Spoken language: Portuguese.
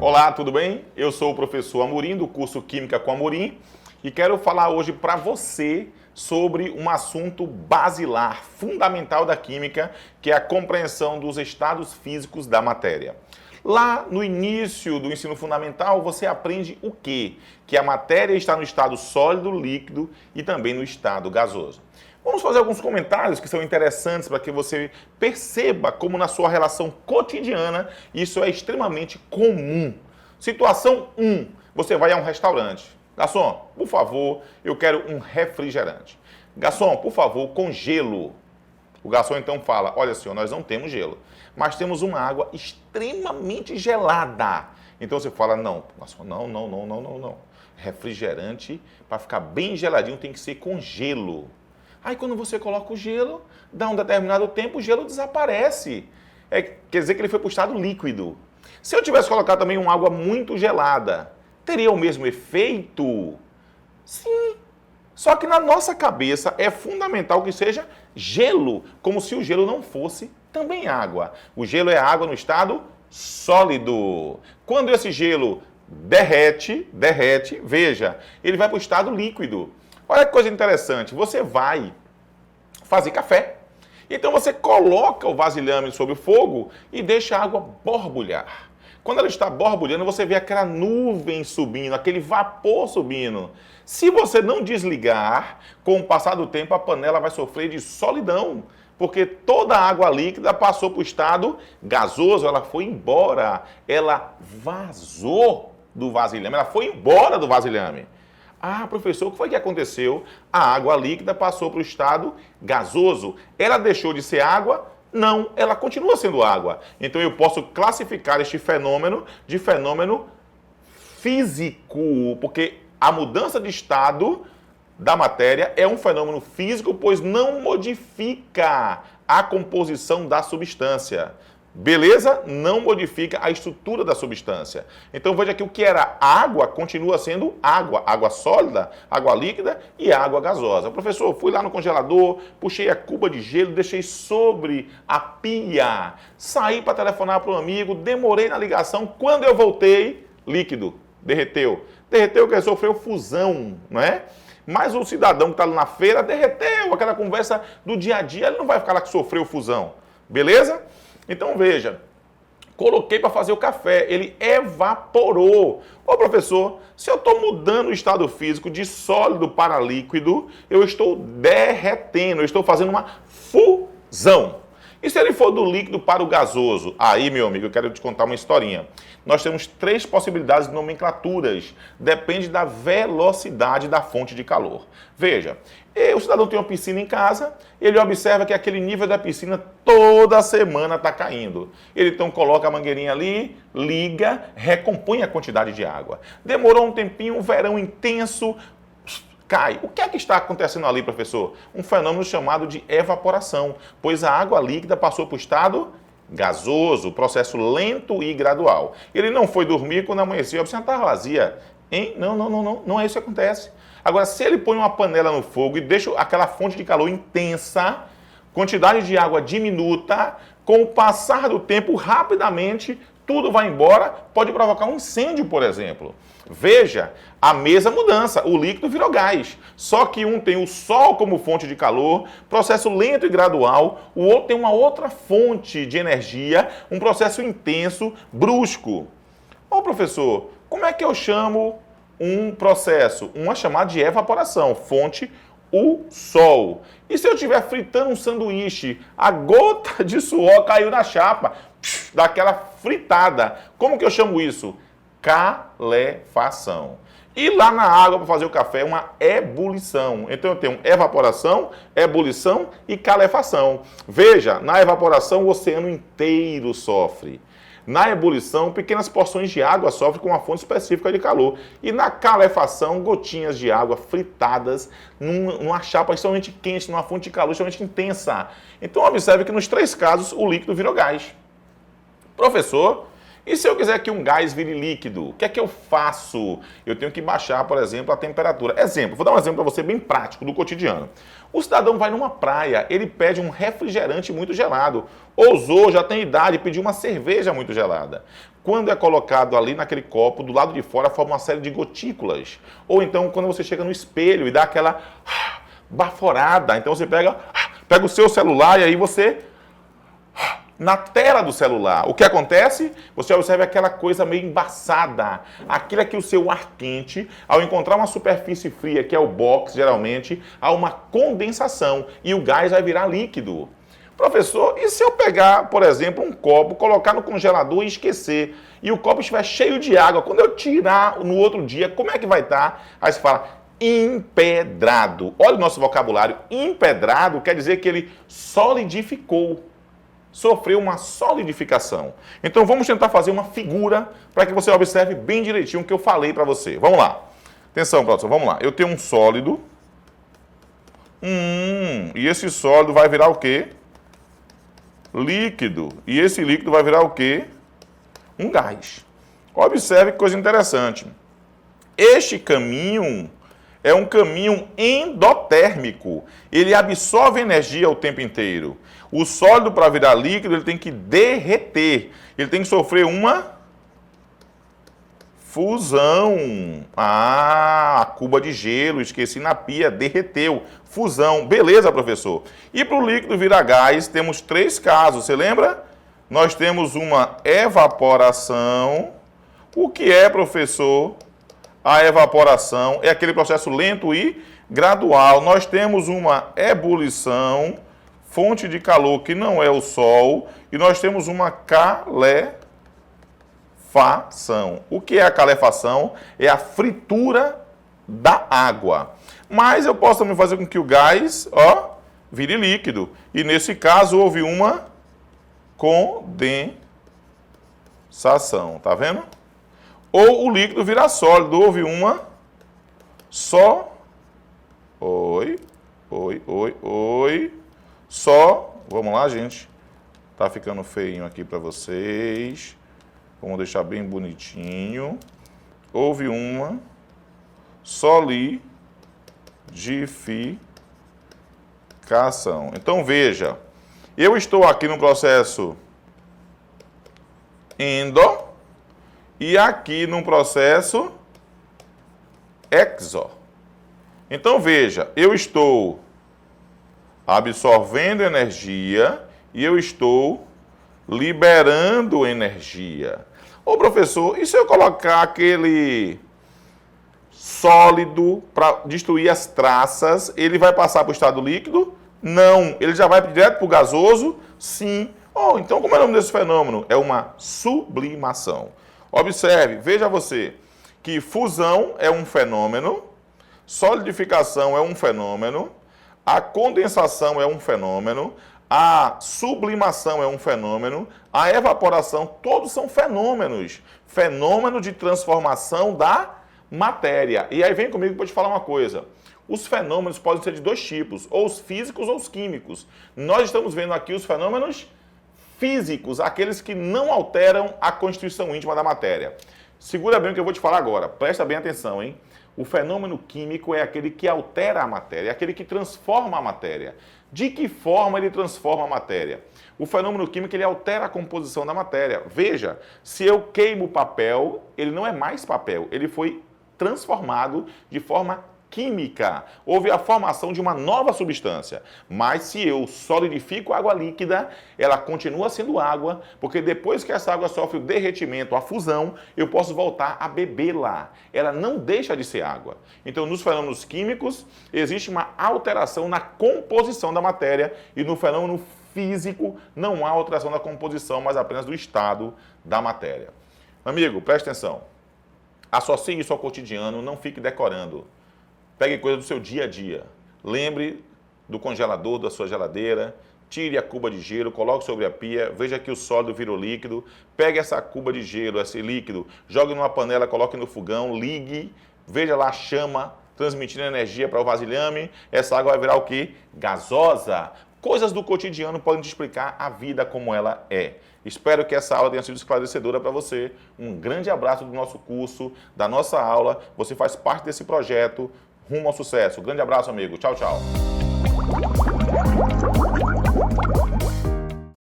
Olá, tudo bem? Eu sou o professor Amorim, do curso Química com Amorim, e quero falar hoje para você sobre um assunto basilar, fundamental da química, que é a compreensão dos estados físicos da matéria. Lá no início do ensino fundamental, você aprende o quê? Que a matéria está no estado sólido, líquido e também no estado gasoso. Vamos fazer alguns comentários que são interessantes para que você perceba como na sua relação cotidiana isso é extremamente comum. Situação 1. Você vai a um restaurante. Garçom, por favor, eu quero um refrigerante. Garçom, por favor, com gelo. O garçom então fala, olha senhor, nós não temos gelo, mas temos uma água extremamente gelada. Então você fala, não, garçom, não. Refrigerante, para ficar bem geladinho, tem que ser com gelo. Aí quando você coloca o gelo, dá um determinado tempo, o gelo desaparece. Quer dizer que ele foi para o estado líquido. Se eu tivesse colocado também uma água muito gelada, teria o mesmo efeito? Sim. Só que na nossa cabeça é fundamental que seja gelo, como se o gelo não fosse também água. O gelo é água no estado sólido. Quando esse gelo derrete, veja, ele vai para o estado líquido. Olha que coisa interessante, você vai fazer café. Então você coloca o vasilhame sobre o fogo e deixa a água borbulhar. Quando ela está borbulhando, você vê aquela nuvem subindo, aquele vapor subindo. Se você não desligar, com o passar do tempo, a panela vai sofrer de solidão, porque toda a água líquida passou para o estado gasoso, ela foi embora, ela vazou do vasilhame, ela foi embora do vasilhame. Ah, professor, o que foi que aconteceu? A água líquida passou para o estado gasoso. Ela deixou de ser água? Não, ela continua sendo água. Então eu posso classificar este fenômeno de fenômeno físico, porque a mudança de estado da matéria é um fenômeno físico, pois não modifica a composição da substância. Beleza? Não modifica a estrutura da substância. Então veja que o que era água continua sendo água. Água sólida, água líquida e água gasosa. Professor, fui lá no congelador, puxei a cuba de gelo, deixei sobre a pia. Saí para telefonar para um amigo, demorei na ligação. Quando eu voltei, líquido, derreteu. Derreteu que sofreu fusão, não é? Mas o cidadão que está ali na feira derreteu. Aquela conversa do dia a dia, ele não vai ficar lá que sofreu fusão. Beleza? Então veja, coloquei para fazer o café, ele evaporou. Ô professor, se eu estou mudando o estado físico de sólido para líquido, eu estou derretendo, eu estou fazendo uma fusão. E se ele for do líquido para o gasoso? Aí, meu amigo, eu quero te contar uma historinha. Nós temos 3 possibilidades de nomenclaturas. Depende da velocidade da fonte de calor. Veja, o cidadão tem uma piscina em casa, ele observa que aquele nível da piscina toda semana está caindo. Ele então coloca a mangueirinha ali, liga, recompõe a quantidade de água. Demorou um tempinho, um verão intenso, cai. O que é que está acontecendo ali, professor? Um fenômeno chamado de evaporação, pois a água líquida passou para o estado gasoso, processo lento e gradual. Ele não foi dormir quando amanheceu, a piscina estava vazia. Hein? Não é isso que acontece. Agora, se ele põe uma panela no fogo e deixa aquela fonte de calor intensa, quantidade de água diminuta, com o passar do tempo, rapidamente, tudo vai embora, pode provocar um incêndio, por exemplo. Veja, a mesma mudança, o líquido virou gás. Só que um tem o sol como fonte de calor, processo lento e gradual, o outro tem uma outra fonte de energia, um processo intenso, brusco. Ô professor, como é que eu chamo um processo? Uma chamada de evaporação, fonte o sol. E se eu estiver fritando um sanduíche, a gota de suor caiu na chapa, daquela fritada. Como que eu chamo isso? Calefação. E lá na água para fazer o café é uma ebulição. Então eu tenho evaporação, ebulição e calefação. Veja, na evaporação o oceano inteiro sofre. Na ebulição, pequenas porções de água sofrem com uma fonte específica de calor. E na calefação, gotinhas de água fritadas numa chapa extremamente quente, numa fonte de calor extremamente intensa. Então observe que nos 3 casos o líquido virou gás. Professor, E se eu quiser que um gás vire líquido, o que é que eu faço? Eu tenho que baixar, por exemplo, a temperatura. Exemplo, vou dar um exemplo para você bem prático do cotidiano. O cidadão vai numa praia, ele pede um refrigerante muito gelado. Ousou, já tem idade, pediu uma cerveja muito gelada. Quando é colocado ali naquele copo, do lado de fora forma uma série de gotículas. Ou então quando você chega no espelho e dá aquela baforada, então você pega o seu celular e aí você... Na tela do celular, o que acontece? Você observa aquela coisa meio embaçada. Aquilo é que o seu ar quente, ao encontrar uma superfície fria, que é o box, geralmente, há uma condensação e o gás vai virar líquido. Professor, e se eu pegar, por exemplo, um copo, colocar no congelador e esquecer, e o copo estiver cheio de água, quando eu tirar no outro dia, como é que vai estar? Aí você fala, empedrado. Olha o nosso vocabulário, empedrado quer dizer que ele solidificou. Sofreu uma solidificação. Então vamos tentar fazer uma figura para que você observe bem direitinho o que eu falei para você. Vamos lá. Atenção, professor, vamos lá. Eu tenho um sólido. E esse sólido vai virar o quê? Líquido. E esse líquido vai virar o quê? Um gás. Observe que coisa interessante. Este caminho é um caminho endotérmico. Ele absorve energia o tempo inteiro. O sólido, para virar líquido, ele tem que derreter. Ele tem que sofrer uma fusão. A cuba de gelo, esqueci na pia, derreteu. Fusão. Beleza, professor. E para o líquido virar gás, temos 3 casos. Você lembra? Nós temos uma evaporação. O que é, professor? A evaporação é aquele processo lento e gradual. Nós temos uma ebulição, fonte de calor que não é o Sol, e nós temos uma calefação. O que é a calefação? É a fritura da água. Mas eu posso também fazer com que o gás, vire líquido. E nesse caso houve uma condensação, tá vendo? Ou o líquido virar sólido, houve uma vamos lá, gente. Tá ficando feinho aqui para vocês. Vamos deixar bem bonitinho. Houve uma solidificação. Então veja, eu estou aqui no processo endo e aqui num processo exo. Então veja, eu estou absorvendo energia e eu estou liberando energia. Ô professor, e se eu colocar aquele sólido para destruir as traças, ele vai passar para o estado líquido? Não. Ele já vai direto para o gasoso? Sim. Então como é o nome desse fenômeno? É uma sublimação. Observe, veja você, que fusão é um fenômeno, solidificação é um fenômeno, a condensação é um fenômeno, a sublimação é um fenômeno, a evaporação, todos são fenômenos. Fenômeno de transformação da matéria. E aí vem comigo para te falar uma coisa. Os fenômenos podem ser de 2 tipos, ou os físicos ou os químicos. Nós estamos vendo aqui os fenômenos físicos, aqueles que não alteram a constituição íntima da matéria. Segura bem o que eu vou te falar agora, presta bem atenção, hein? O fenômeno químico é aquele que altera a matéria, é aquele que transforma a matéria. De que forma ele transforma a matéria? O fenômeno químico ele altera a composição da matéria. Veja, se eu queimo papel, ele não é mais papel, ele foi transformado de forma química. Houve a formação de uma nova substância. Mas se eu solidifico água líquida, ela continua sendo água, porque depois que essa água sofre o derretimento, a fusão, eu posso voltar a bebê-la. Ela não deixa de ser água. Então, nos fenômenos químicos, existe uma alteração na composição da matéria e no fenômeno físico não há alteração da composição, mas apenas do estado da matéria. Amigo, preste atenção. Associe isso ao cotidiano, não fique decorando. Pegue coisa do seu dia a dia. Lembre do congelador, da sua geladeira. Tire a cuba de gelo, coloque sobre a pia. Veja que o sólido virou líquido. Pegue essa cuba de gelo, esse líquido, jogue numa panela, coloque no fogão, ligue. Veja lá a chama transmitindo energia para o vasilhame. Essa água vai virar o quê? Gasosa. Coisas do cotidiano podem te explicar a vida como ela é. Espero que essa aula tenha sido esclarecedora para você. Um grande abraço do nosso curso, da nossa aula. Você faz parte desse projeto rumo ao sucesso. Grande abraço, amigo. Tchau, tchau.